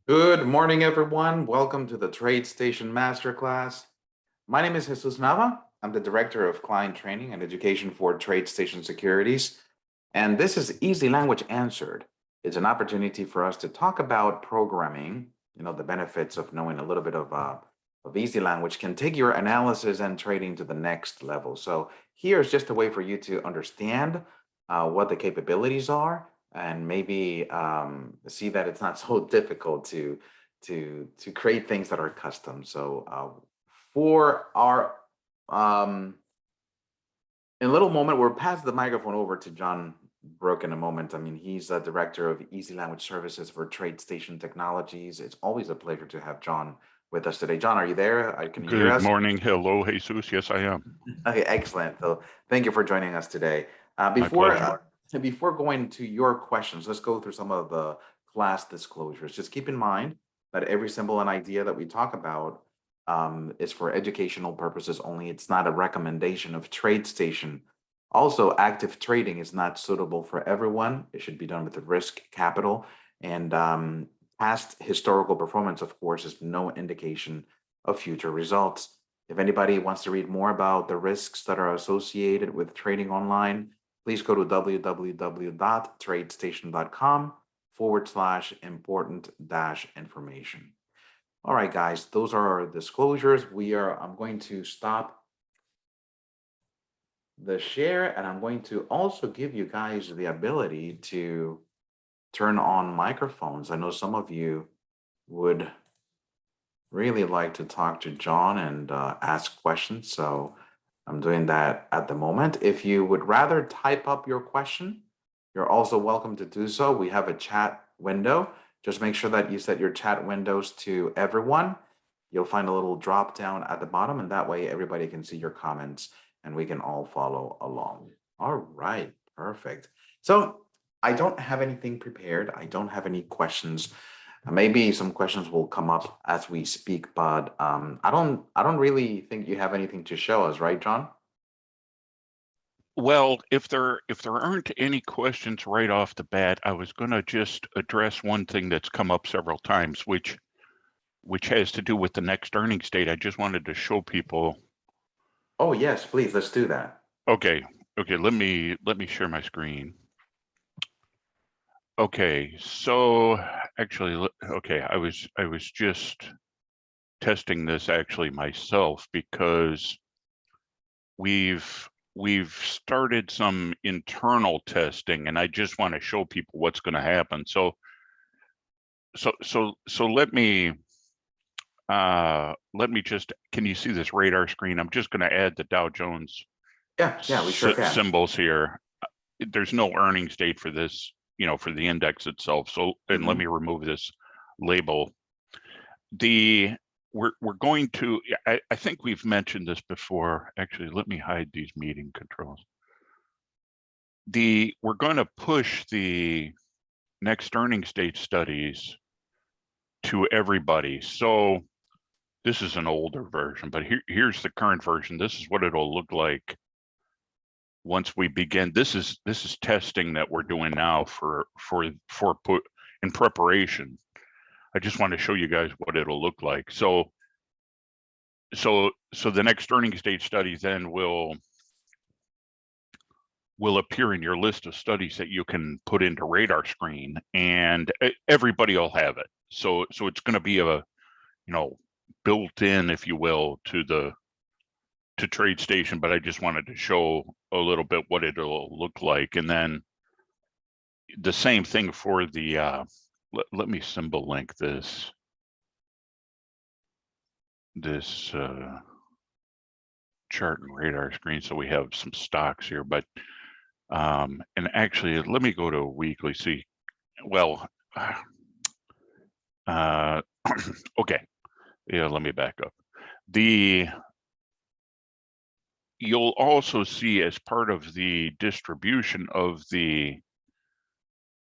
Good morning, everyone. Welcome to the TradeStation Masterclass. My name is Jesus Nava. I'm the Director of Client Training and Education for TradeStation Securities. And this is Easy Language Answered. It's an opportunity for us to talk about programming. The benefits of knowing a little bit of Easy Language can take your analysis and trading to the next level. So here's just a way for you to understand what the capabilities are and maybe see that it's not so difficult to create things that are custom. So for our in a little moment, we'll pass the microphone over to John Bruch in a moment. I mean, he's a director of Easy Language Services for TradeStation Technologies. It's always a pleasure to have John with us today. John, are you there? Can you hear Good us? morning. Hello, Jesus. Yes, I am. Okay, excellent. So thank you for joining us today. My Before pleasure. before going to your questions, let's go through some of the class disclosures. Just keep in mind that every symbol and idea that we talk about is for educational purposes only. It's not a recommendation of TradeStation. Also, active trading is not suitable for everyone. It should be done with the risk capital. And past historical performance, of course, is no indication of future results. If anybody wants to read more about the risks that are associated with trading online, please go to www.tradestation.com/important-information. All right, guys, those are our disclosures. I'm going to stop the share, and I'm going to also give you guys the ability to turn on microphones. I know some of you would really like to talk to John and ask questions. So I'm doing that at the moment. If you would rather type up your question, you're also welcome to do so. We have a chat window. Just make sure that you set your chat windows to everyone. You'll find a little drop down at the bottom, and that way everybody can see your comments and we can all follow along. All right, perfect. So I don't have anything prepared. I don't have any questions. Maybe some questions will come up as we speak, but I don't really think you have anything to show us, right, John? Well, if there aren't any questions right off the bat, I was going to just address one thing that's come up several times, which has to do with the next earnings date. I just wanted to show people. Oh yes, please, let's do that. Okay. Let me share my screen. Okay. So actually, okay, I was just testing this actually myself because we've started some internal testing, and I just want to show people what's going to happen. So let me just, can you see this radar screen? I'm just going to add the Dow Jones Yeah, we sure can. symbols here. There's no earnings date for this, for the index itself. So, and let me remove this label. We're going to, I think we've mentioned this before. Actually, let me hide these meeting controls. We're going to push the next earnings date studies to everybody. So this is an older version, but here's the current version. This is what it'll look like once we begin. This is testing that we're doing now for put in preparation. I just want to show you guys what it'll look like. So the next earnings date studies then will appear in your list of studies that you can put into radar screen, and everybody will have it. So it's going to be a, built in, if you will, to TradeStation, but I just wanted to show a little bit what it'll look like. And then the same thing for the, let me symbol link this chart and radar screen, so we have some stocks here. But and actually, let me go to weekly. See, well, okay, yeah. Let me back up. You'll also see, as part of the distribution of the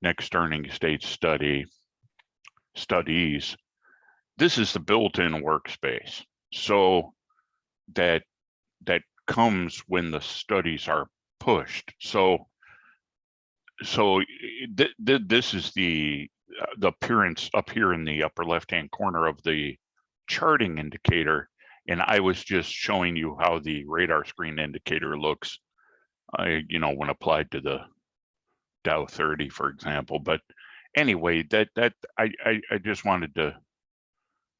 next earnings date studies, this is the built-in workspace. So that comes when the studies are pushed. So this is the the appearance up here in the upper left-hand corner of the charting indicator. And I was just showing you how the radar screen indicator looks, when applied to the Dow 30, for example. But anyway, I just wanted to.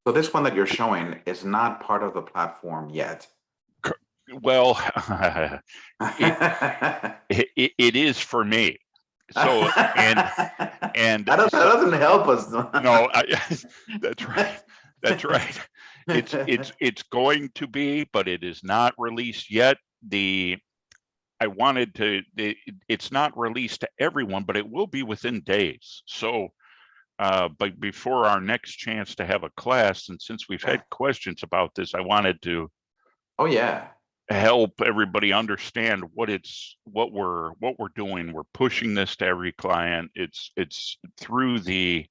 So this one that you're showing is not part of the platform yet. Well, it is for me. So and that doesn't help us. No, that's right. That's right. It's going to be, but it is not released yet. It's not released to everyone, but it will be within days. So, but before our next chance to have a class, and since we've had questions about this, I wanted to. Oh yeah. Help everybody understand what we're doing. We're pushing this to every client. It's through the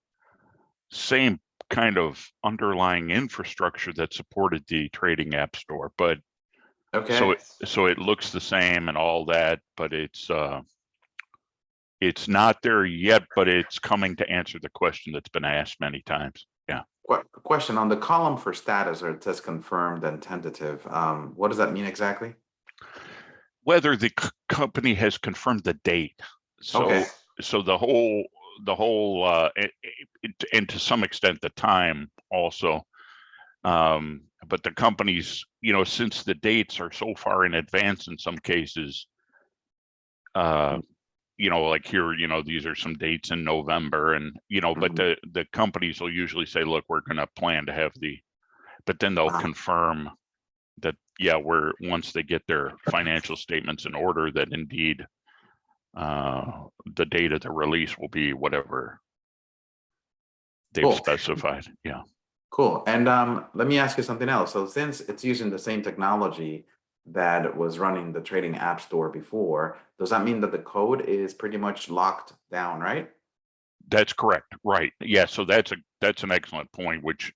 same kind of underlying infrastructure that supported the trading app store, but okay. So it looks the same and all that, but it's not there yet, but it's coming to answer the question that's been asked many times. Yeah. Question on the column for status, or it says confirmed and tentative. What does that mean exactly? Whether the company has confirmed the date. So okay. So the whole and to some extent the time also. But the companies, since the dates are so far in advance in some cases, like here, these are some dates in November, and but the companies will usually say, look, we're going to plan to have but then they'll confirm that, once they get their financial statements in order, that indeed the date of the release will be whatever they've specified. Yeah. Cool. And let me ask you something else. So since it's using the same technology that was running the trading app store before, does that mean that the code is pretty much locked down, right? That's correct. Right. Yeah. So that's an excellent point, which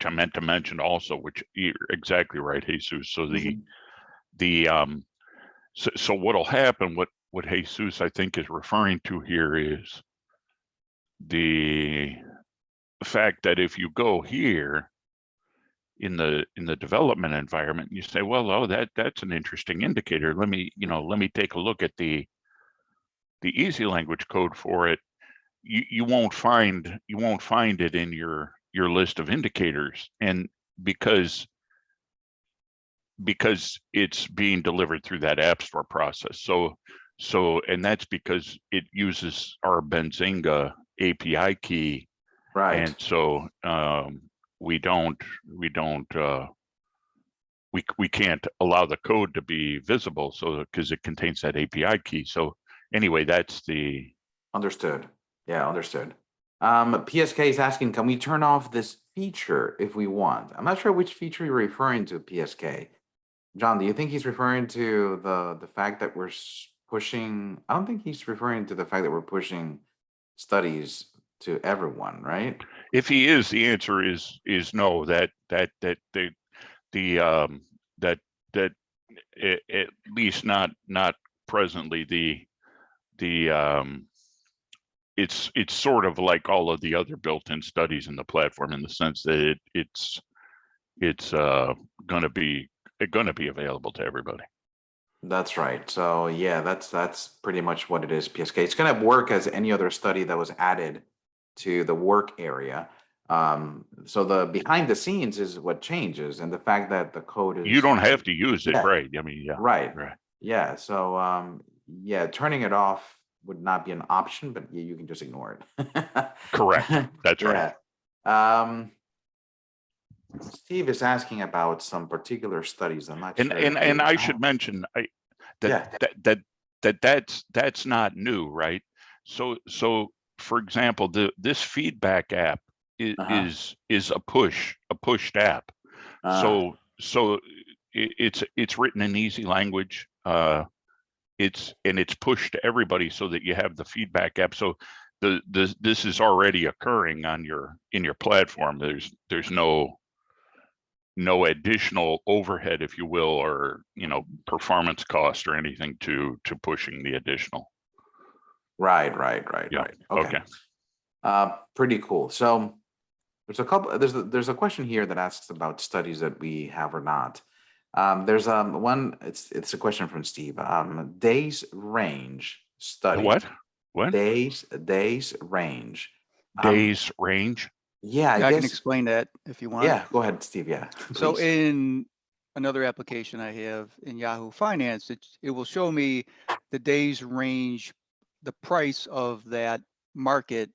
I meant to mention also, which you're exactly right, Jesus. So so what'll happen, what Jesus I think is referring to here is the fact that if you go here in the development environment, you say, well, oh, that's an interesting indicator. Let me take a look at the Easylanguage code for it. You won't find it in your list of indicators, and because it's being delivered through that app store process. So and that's because it uses our Benzinga API key, right? And so we can't allow the code to be visible, so because it contains that API key. So anyway, that's the understood. Yeah, understood. PSK is asking, can we turn off this feature if we want? I'm not sure which feature you're referring to, PSK. John, do you think he's referring to the fact that we're pushing? I don't think he's referring to the fact that we're pushing studies to everyone, right? If he is, the answer is no. That at least not presently. It's sort of like all of the other built-in studies in the platform, in the sense that it's going to be available to everybody. That's right. So yeah, that's pretty much what it is, PSK. It's going to work as any other study that was added to the work area. So the behind the scenes is what changes, and the fact that the code is, you don't have to use it, right? I mean, yeah, right. Yeah. So yeah, turning it off would not be an option, but you can just ignore it. Correct. That's right. Steve is asking about some particular studies. I'm not sure. And I should mention that's not new, right? So for example, this feedback app is a pushed app. So it's written in Easylanguage. It's pushed to everybody so that you have the feedback app. So this is already occurring in your platform. There's no additional overhead, if you will, or performance cost or anything to pushing the additional. Right. Yeah. Okay. Pretty cool. So there's a couple. There's a question here that asks about studies that we have or not. There's one. It's a question from Steve. Days range The study. what? What? Days range. Days range? Yeah, I Yeah, I can guess. explain that if you want. Yeah, go ahead, Steve. Yeah, So please. in another application I have in Yahoo Finance, it will show me the days range, the price of that market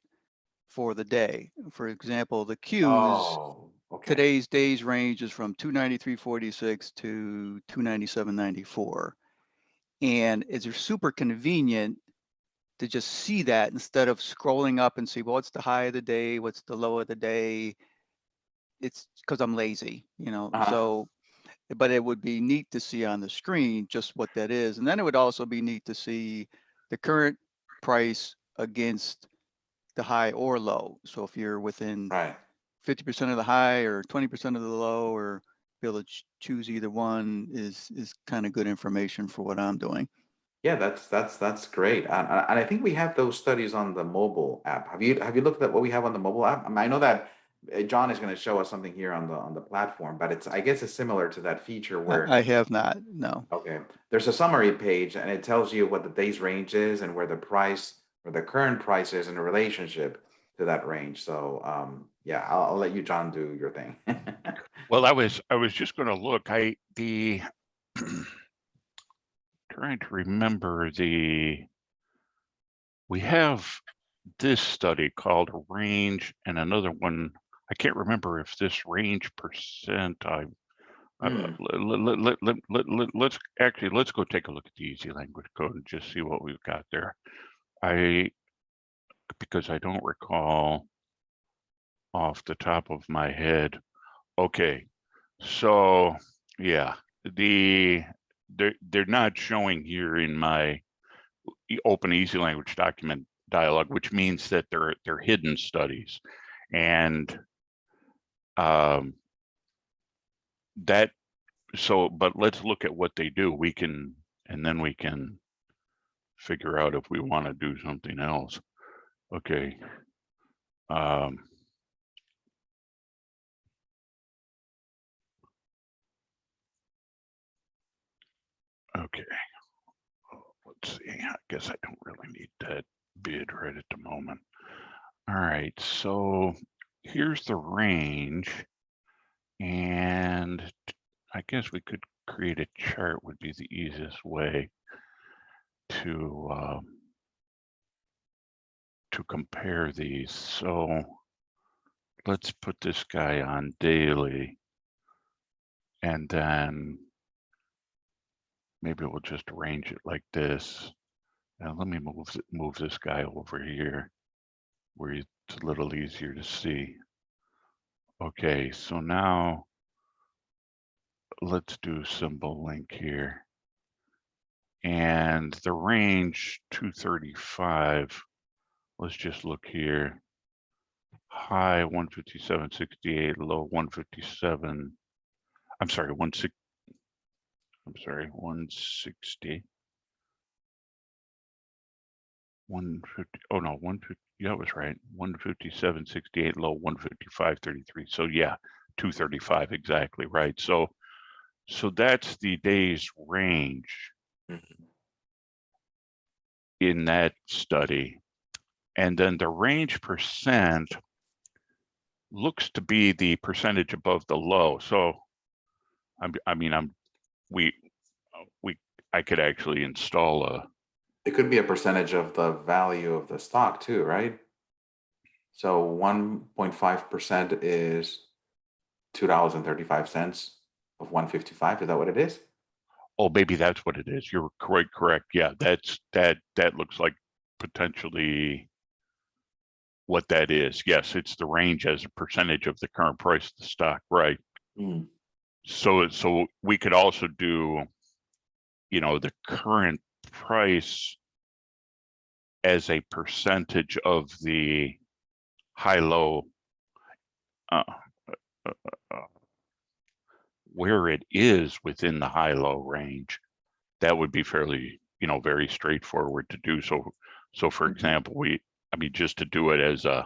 for the day. For example, the Qs, Oh, okay. today's days range is from 293.46 to 297.94. And it's super convenient to just see that instead of scrolling up and see, well, what's the high of the day, what's the low of the day. It's because I'm lazy, so, but it would be neat to see on the screen just what that is. And then it would also be neat to see the current price against the high or low. So if you're within Right. 50% of the high or 20% of the low, or be able to choose either one is kind of good information for what I'm doing. Yeah, that's great. And I think we have those studies on the mobile app. Have you looked at what we have on the mobile app? I mean, I know that John is going to show us something here on the platform, but I guess it's similar to that feature where, I have not, no. okay, there's a summary page and it tells you what the day's range is and where the price or the current price is in a relationship to that range. So yeah, I'll let you, John, do your thing. Well, I was just going to look. Trying to remember we have this study called range and another one. I can't remember if this range percent. Let's go take a look at the Easy Language Code and just see what we've got there. Because I don't recall off the top of my head. Okay, so yeah, they're not showing here in my open Easy Language document dialog, which means that they're hidden studies, and that. So, but let's look at what they do. And then we can figure out if we want to do something else. Okay. Okay. Let's see. I guess I don't really need that bid right at the moment. All right. So here's the range. And I guess we could create a chart would be the easiest way to compare these. So let's put this guy on daily, and then maybe we'll just arrange it like this. And let me move this guy over here where it's a little easier to see. Okay, so now let's do symbol link here. And the range 235, let's just look here. High 157.68, low 157. I'm sorry, 160. I'm sorry, 160. 150. Oh no, 150. Yeah, I was right. 157.68, low 155.33. So yeah, 235 exactly right. So that's the day's range in that study. And then the range percent looks to be the percentage above the low. So I could actually install a. It could be a percentage of the value of the stock too, right? So 1.5% is $2.35 of 155. Is that what it is? Oh, maybe that's what it is. You're correct. Yeah, that looks like potentially what that is. Yes, it's the range as a percentage of the current price of the stock, right? Mm. So we could also do, the current price as a percentage of the high-low, where it is within the high-low range. That would be fairly, very straightforward to do. So for example, just to do it as a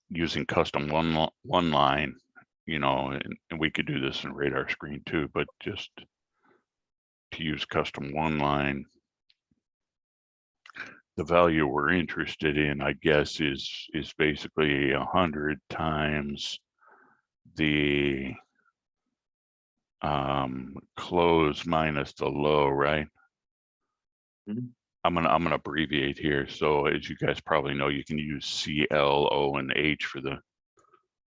using custom one line, you know, and we could do this in radar screen too, but just to use custom one line, the value we're interested in, I guess, is basically 100 times the close minus the low, right? Mhm. I'm gonna abbreviate here. So as you guys probably know, you can use C, L, O, and H for the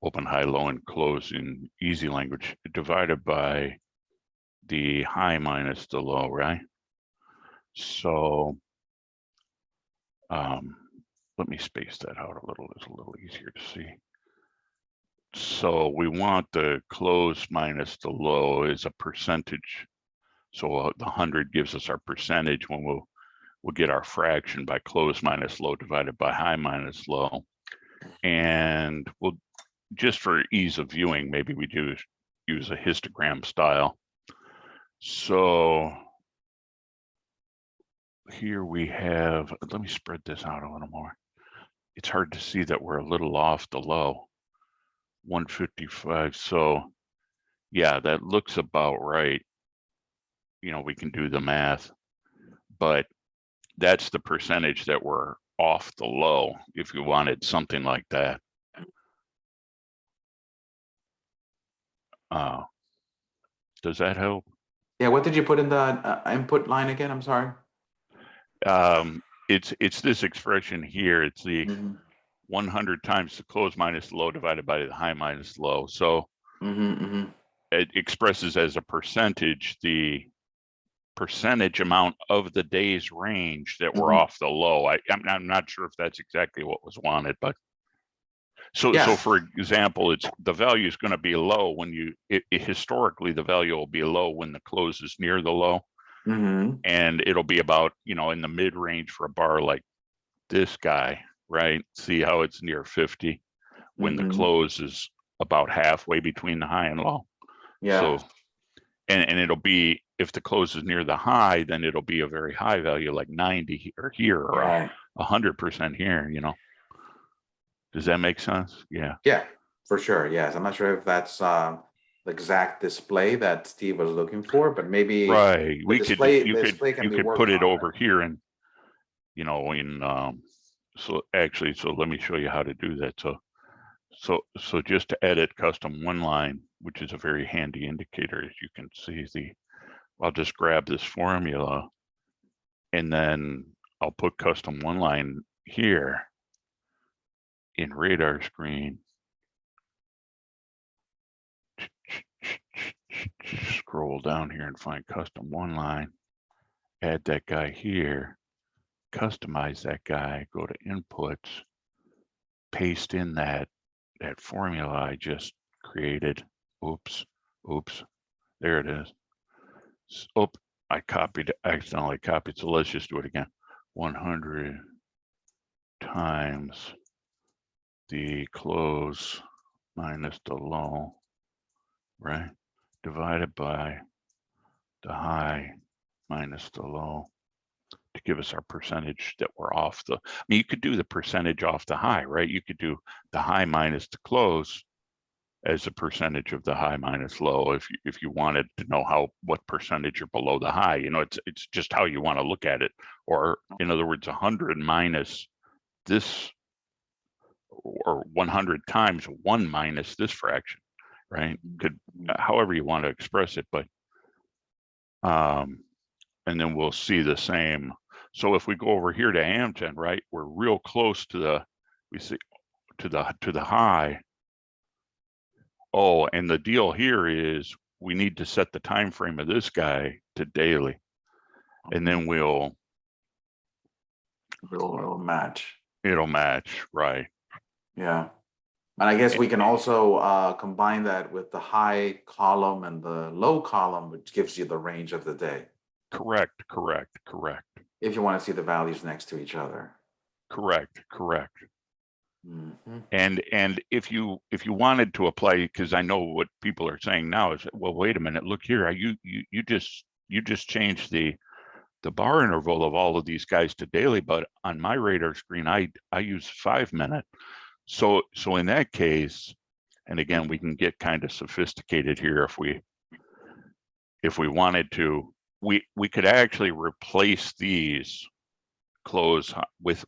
open, high, low, and close in Easylanguage, divided by the high minus the low, right? So let me space that out a little. It's a little easier to see. So we want the close minus the low is a percentage. So the 100 gives us our percentage when we'll get our fraction by close minus low divided by high minus low. And we'll, just for ease of viewing, maybe we do use a histogram style. So here we have, let me spread this out a little more. It's hard to see that we're a little off the low, 155. So yeah, that looks about right. You know, we can do the math, but that's the percentage that we're off the low if you wanted something like that. Does that help? Yeah, what did you put in the input line again? I'm sorry. It's this expression here. It's the Mhm. 100 times the close minus low divided by the high minus low. So it expresses as a percentage the percentage amount of the day's range that we're off the low. I'm not sure if that's exactly what was wanted, but so Yeah. for example, it's the value is going to be low when you historically the value will be low when the close is near the low. And it'll be about, you know, in the mid range for a bar like this guy, right? See how it's near 50 when the close is about halfway between the high and low. Yeah. So, and it'll be, if the close is near the high, then it'll be a very high value like 90 or here or Right. 100% here, you know. Does that make sense? Yeah. Yeah, for sure. Yes. I'm not sure if that's the exact display that Steve was looking for, but maybe Right. the We display, you the display can you be could worked put it on over here and, you know, in, so actually, so let me show you how to do that. So just to edit custom one line, which is a very handy indicator, as you can see, I'll just grab this formula and then I'll put custom one line here in radar screen. Scroll down here and find custom one line, add that guy here, customize that guy, go to inputs, paste in that formula I just created. Oops, there it is. Oh, I accidentally copied. So let's just do it again. 100 times the close minus the low, right? Divided by the high minus the low to give us our percentage that we're off the, I mean, you could do the percentage off the high, right? You could do the high minus the close as a percentage of the high minus low if you wanted to know what percentage you're below the high. You know, it's just how you want to look at it. Or in other words, 100 minus this, or 100 times 1 minus this fraction, right? Could however you want to express it, but and then we'll see the same. So if we go over here to Amgen, right, we're real close to the, we see to the high. Oh, and the deal here is we need to set the time frame of this guy to daily, and then it'll match. It'll match, right? Yeah. And I guess we can also combine that with the high column and the low column, which gives you the range of the day. Correct. If you want to see the values next to each other. Correct. And if you wanted to apply, because I know what people are saying now is, well, wait a minute, look here, you just changed the bar interval of all of these guys to daily, but on my radar screen, I use 5 minute. So in that case, and again, we can get kind of sophisticated here if we wanted to. We could actually replace these close with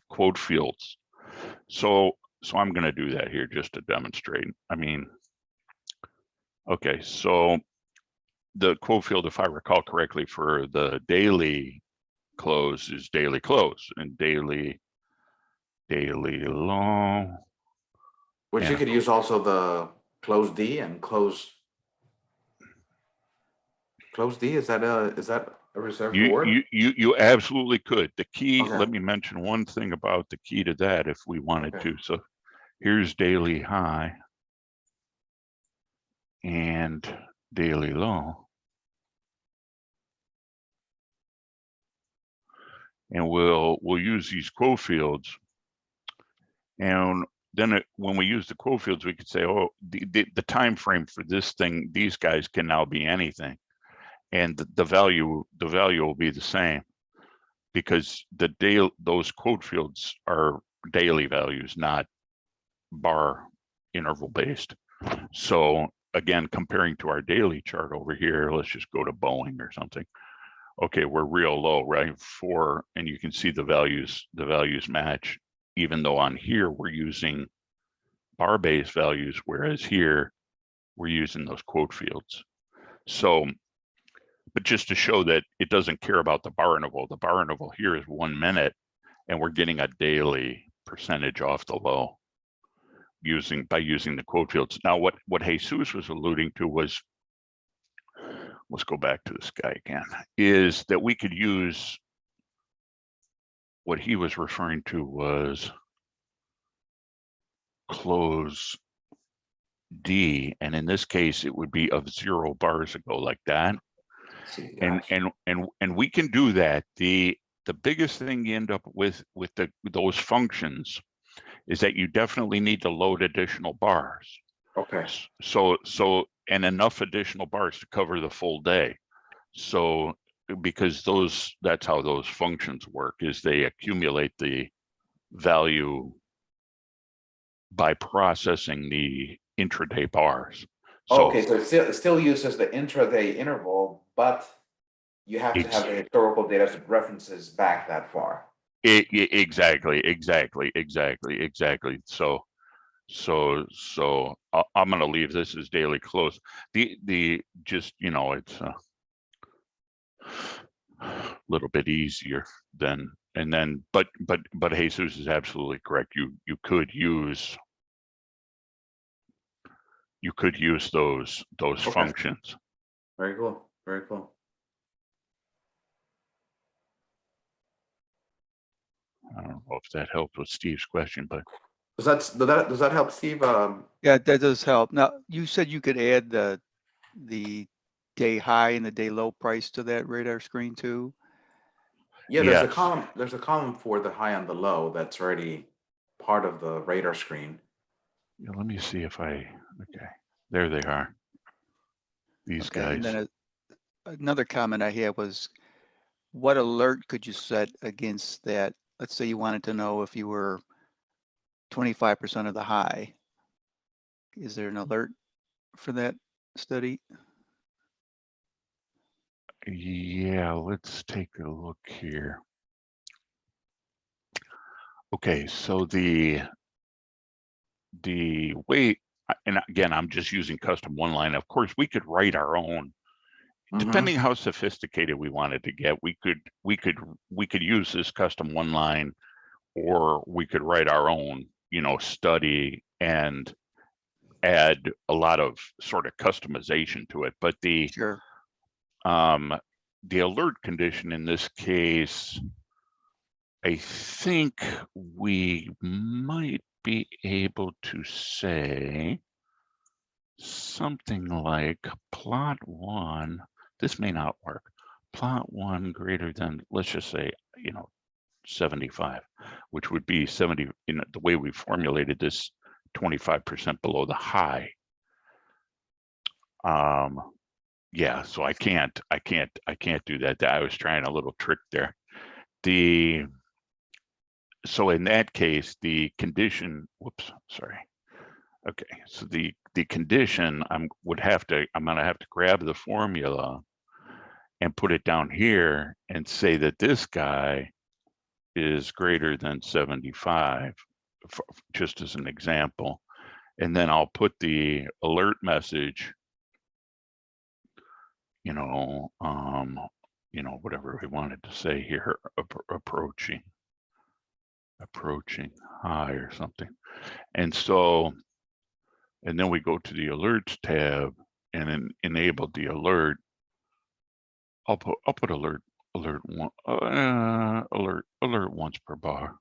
quote fields. So I'm going to do that here just to demonstrate. I mean, okay, so the quote field, if I recall correctly, for the daily close is daily close, and daily low. Which you And could use also the close D and close D. Is that a reserved word? you absolutely could. The key, Okay. let me mention one thing about the key to that if we wanted Okay. to. So here's daily high and daily low. And we'll use these quote fields. And then when we use the quote fields, we could say, oh, the time frame for this thing, these guys can now be anything. And the value will be the same, because those quote fields are daily values, not bar interval based. So again, comparing to our daily chart over here, let's just go to Boeing or something. Okay, we're real low, right? 4, and you can see the values match, even though on here we're using bar-based values, whereas here we're using those quote fields. So, but just to show that it doesn't care about the bar interval. The bar interval here is 1 minute, and we're getting a daily percentage off the low by using the quote fields. Now, what Jesus was alluding to was, let's go back to this guy again, is that we could use, what he was referring to was close D, and in this case it would be of 0 bars ago, like that. And we can do that. The biggest thing you end up with those functions is that you definitely need to load additional bars. Okay. So and enough additional bars to cover the full day. So because that's how those functions work, is they accumulate the value by processing the intraday bars. So, okay, so it still uses the intraday interval, but you have to have the historical data references back that far. Exactly. So I'm going to leave this as daily close. The just, it's a little bit easier than, and then, but Jesus is absolutely correct. You could use those Okay. functions. Very cool. Very cool. I don't know if that helped with Steve's question, but Does that help, Steve? Yeah, that does help. Now, you said you could add the day high and the day low price to that radar screen too? Yeah, yes. there's a column for the high and the low that's already part of the radar screen. Yeah, let me see if okay, there they are. These Okay, guys. and then another comment I had was, what alert could you set against that? Let's say you wanted to know if you were 25% of the high. Is there an alert for that study? Yeah, let's take a look here. Okay, so the way, and again, I'm just using custom one line. Of course, we could write our own. Depending how sophisticated we wanted to get, we could use this custom one line, or we could write our own, study and add a lot of sort of customization to it. But Sure. The alert condition in this case, I think we might be able to say something like plot 1. This may not work. Plot 1 greater than, let's just say, 75, which would be 70, the way we formulated this, 25% below the high. Yeah, so I can't do that. I was trying a little trick there. so in that case, the condition, whoops, sorry. Okay, so the condition I'm gonna have to grab the formula and put it down here and say that this guy is greater than 75, just as an example. And then I'll put the alert message, whatever we wanted to say here, approaching high or something. And so, and then we go to the alerts tab and then enable the alert. I'll put alert once per bar,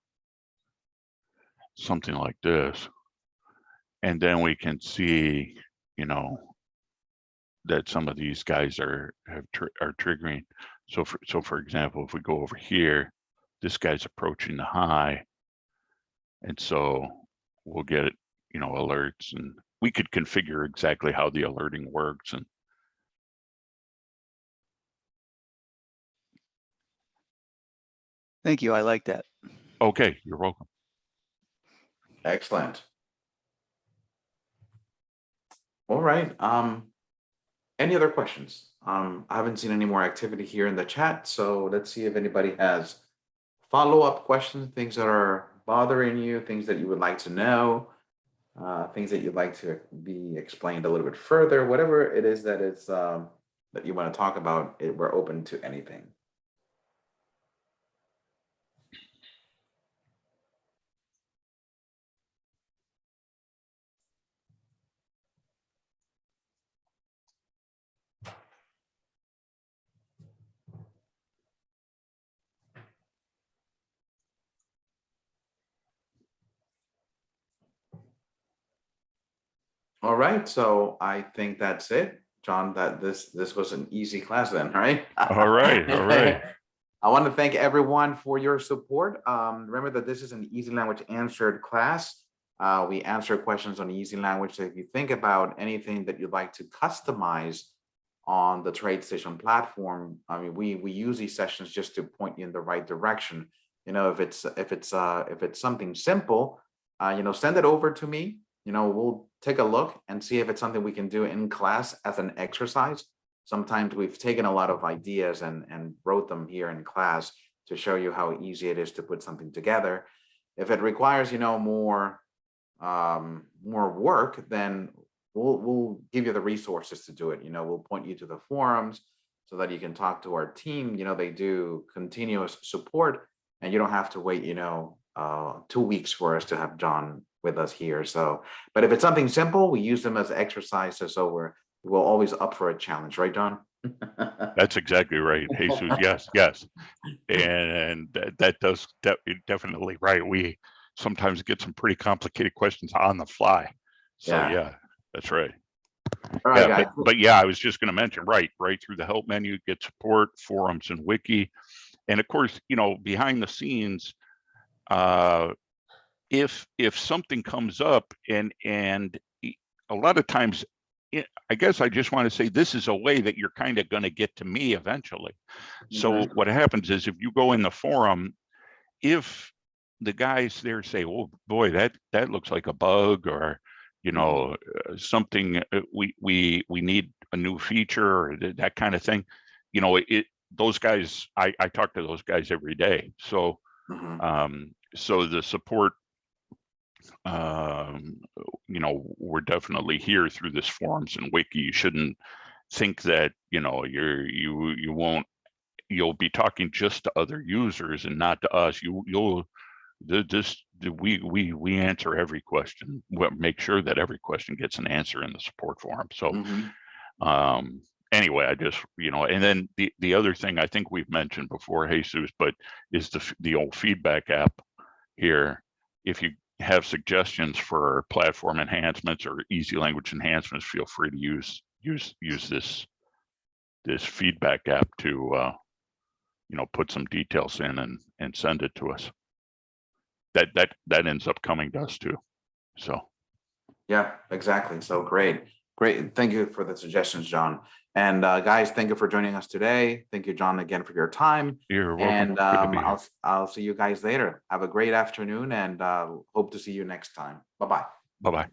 something like this. And then we can see, that some of these guys are triggering. So for example, if we go over here, this guy's approaching the high, and so we'll get alerts, and we could configure exactly how the alerting works. And Thank you. I like that. okay, you're welcome. Excellent. All right. Any other questions? I haven't seen any more activity here in the chat, so let's see if anybody has follow-up questions, things that are bothering you, things that you would like to know, things that you'd like to be explained a little bit further, whatever it is that it's that you want to talk about. We're open to anything. All right, so I think that's it, John. That this was an easy class then, right? All right, all right. I want to thank everyone for your support. Remember that this is an Easy Language Answered class. We answer questions on Easy Language. So if you think about anything that you'd like to customize on the TradeStation platform, I mean, we use these sessions just to point you in the right direction. If it's something simple, send it over to me. We'll take a look and see if it's something we can do in class as an exercise. Sometimes we've taken a lot of ideas and wrote them here in class to show you how easy it is to put something together. If it requires, more work, then we'll give you the resources to do it. We'll point you to the forums so that you can talk to our team. They do continuous support, and you don't have to wait, 2 weeks for us to have John with us here. So, but if it's something simple, we use them as exercises. So we're always up for a challenge, right, John? That's exactly right, Jesus. Yes. And that's definitely right. We sometimes get some pretty complicated questions on the fly. So yeah, that's right. All right, yeah, guys. but yeah, I was just going to mention, right through the help menu, get support, forums, and wiki. And of course, behind the scenes, if something comes up, and a lot of times, I guess I just want to say this is a way that you're kind of going to get to me eventually. So what happens is, if you go in the forum, if the guys there say, "Oh boy, that looks like a bug," or something, we need a new feature, or that kind of thing, those guys, I talk to those guys every day. So so the support, we're definitely here through this forums and wiki. You shouldn't think that you'll be talking just to other users and not to us. We answer every question. We'll make sure that every question gets an answer in the support forum. So anyway, I just, and then the other thing I think we've mentioned before, Jesus, but is the old feedback app here. If you have suggestions for platform enhancements or easy language enhancements, feel free to use this feedback app to put some details in and send it to us. That ends up coming to us too. So yeah, exactly. So great. Thank you for the suggestions, John. And guys, thank you for joining us today. Thank you, John, again for your time. You're welcome. And Good to be here. I'll see you guys later. Have a great afternoon, and hope to see you next time. Bye-bye. Bye-bye.